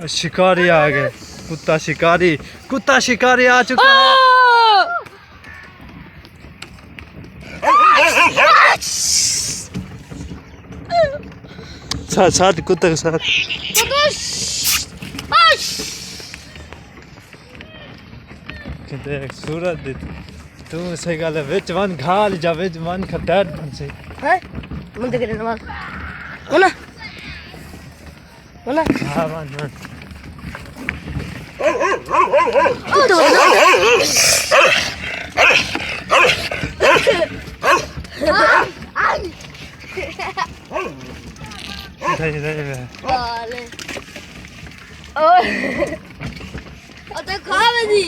शिकारी आ गए। कुत्ता शिकारी आ चुका है। साथ कुत्ते के साथ देख सूरज तू सही गल है विच वन घाल जा विच वन खड्डा से है मुंडे के नवाल बोला हां वन तो खावे दी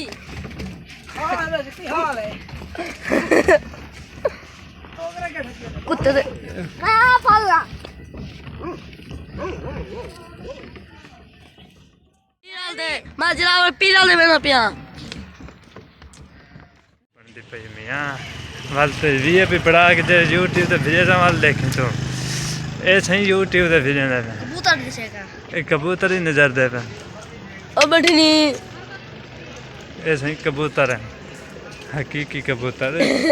कुत्ते फल्ला माजरा पीला ले मेरा पिया बंदी पे मियां वाल तो वीए पे पड़ा के जे YouTube ते भेज वाल देखें तो ए सही YouTube ते भेज ना कबूतर दिसेगा ए कबूतर ही नजर दे पे ओ बैठनी ए सही कबूतर है हकीकी कबूतर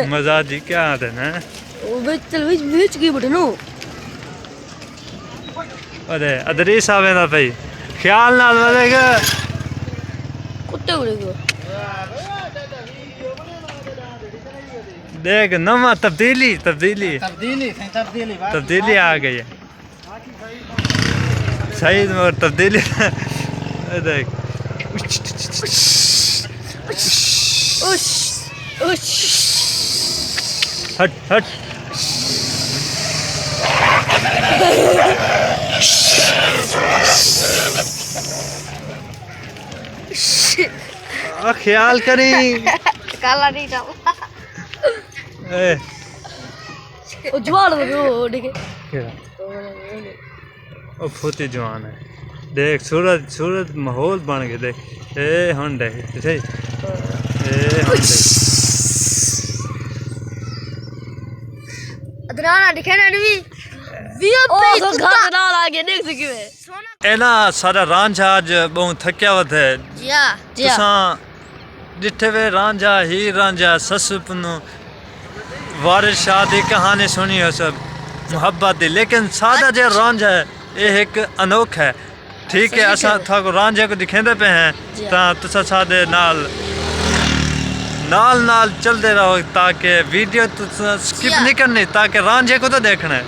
मजाजी क्या आते ना ओ बीच की बैठनो अरे अदरी सावे ना भाई ख्याल नाल मरेगा कुत्ते उड़ेगा देख नवा तब्दीली आ गई है सईद में तब्दीली देख हट ख्याल करी काला नहीं था ओ जवान हो देखे ओ फूटी जवान है देख सूरज माहौल बन गए देख ए हुन देख सही ए हुन देख अदराना दिखे ना भी वीओ पे कुत्ता नाल आ गया देख सके ए ना सारा रांझा आज बहुत थकिया हुआ है जी हां तुसां जिथे वे रांझा ही रांझा ससुपनु वारिस शाह दी कहानी सुनी हो सब मुहब्बत दी लेकिन सादा जे रांझा है ये एक अनोखा है ठीक है असा था को रांझे को दिखेंदे पे हैं ता तुसा सादे नाल चलते रहो ताकि वीडियो स्किप नहीं करनी ताकि रांझे को तो देखना है।